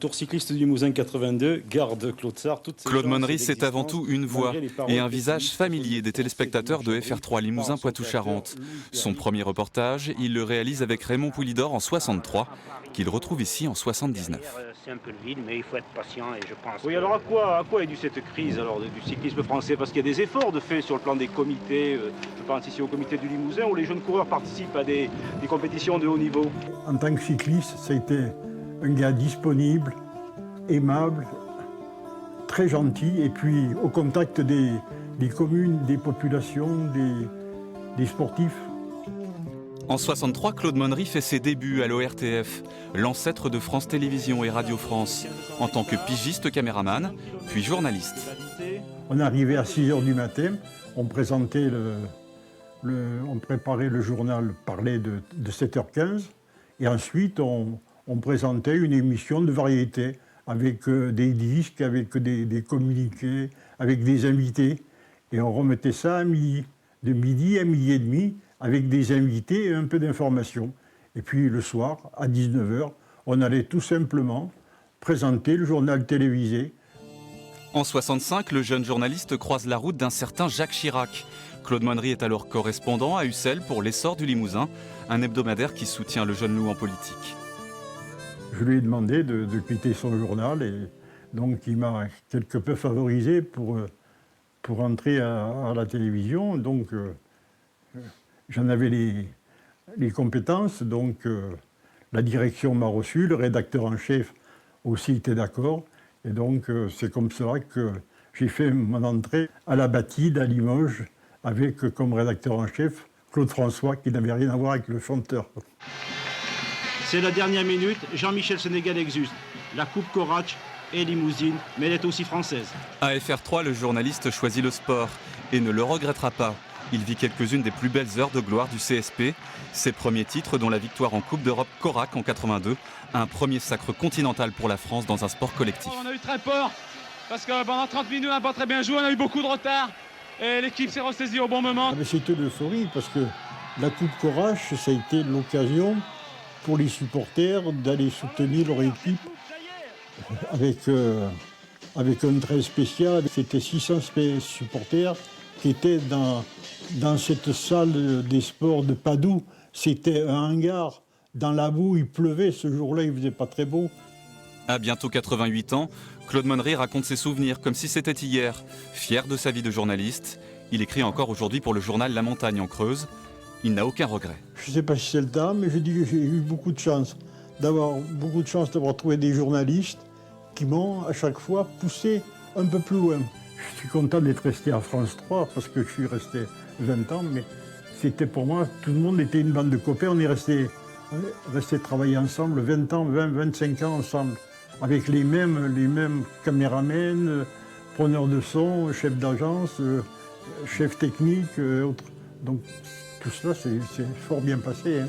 Tour cycliste du Limousin 82 garde Claude Sarr. Claude Monnery, c'est avant tout une voix et un visage familier des téléspectateurs de FR3 Limousin Poitou-Charentes. Son premier reportage, il le réalise avec Raymond Poulidor en 63, qu'il retrouve ici en 79. C'est un peu le vide, mais il faut être patient et je pense. Oui, alors à quoi est due cette crise alors, du cyclisme français? Parce qu'il y a des efforts de fait sur le plan des comités. Je pense ici au comité du Limousin où les jeunes coureurs participent à des compétitions de haut niveau. En tant que cycliste, ça a été un gars disponible, aimable, très gentil, et puis au contact des communes, des populations, des sportifs. En 63, Claude Monnery fait ses débuts à l'ORTF, l'ancêtre de France Télévisions et Radio France, en tant que pigiste caméraman, puis journaliste. On arrivait à 6 h du matin, on présentait on préparait le journal, parlait de 7h15, et ensuite on présentait une émission de variété avec des disques, avec des communiqués, avec des invités. Et on remettait ça à midi, de midi à midi et demi, avec des invités et un peu d'informations. Et puis le soir, à 19 h, on allait tout simplement présenter le journal télévisé. En 65, le jeune journaliste croise la route d'un certain Jacques Chirac. Claude Monnery est alors correspondant à Ussel pour l'Essor du Limousin, un hebdomadaire qui soutient le jeune loup en politique. Je lui ai demandé de quitter son journal et donc il m'a quelque peu favorisé pour entrer à la télévision. Donc j'en avais les compétences, donc la direction m'a reçu, le rédacteur en chef aussi était d'accord. Et donc c'est comme cela que j'ai fait mon entrée à la Batide, à Limoges, avec comme rédacteur en chef Claude François, qui n'avait rien à voir avec le chanteur. C'est la dernière minute, Jean-Michel Sénégal exulte. La Coupe Corach est limousine, mais elle est aussi française. À FR3, le journaliste choisit le sport et ne le regrettera pas. Il vit quelques-unes des plus belles heures de gloire du CSP. Ses premiers titres, dont la victoire en Coupe d'Europe Corac en 82, un premier sacre continental pour la France dans un sport collectif. On a eu très peur, parce que pendant 30 minutes, on n'a pas très bien joué, on a eu beaucoup de retard. Et l'équipe s'est ressaisie au bon moment. C'était l'euphorie, parce que la Coupe Corache, ça a été l'occasion pour les supporters d'aller soutenir leur équipe avec un trait spécial. C'était 600 supporters qui étaient dans cette salle des sports de Padoue. C'était un hangar. Dans la boue, il pleuvait. Ce jour-là, il faisait pas très beau. À bientôt 88 ans, Claude Monnery raconte ses souvenirs comme si c'était hier. Fier de sa vie de journaliste, il écrit encore aujourd'hui pour le journal La Montagne en Creuse. Il n'a aucun regret. Je ne sais pas si c'est le temps, mais je dis que j'ai eu beaucoup de chance d'avoir trouvé des journalistes qui m'ont à chaque fois poussé un peu plus loin. Je suis content d'être resté à France 3 parce que je suis resté 20 ans, mais c'était pour moi, tout le monde était une bande de copains. On est resté travailler ensemble 20 ans, 25 ans ensemble, avec les mêmes caméramens, preneurs de son, chefs d'agence, chefs techniques, autres. Donc tout cela, c'est fort bien passé. Hein.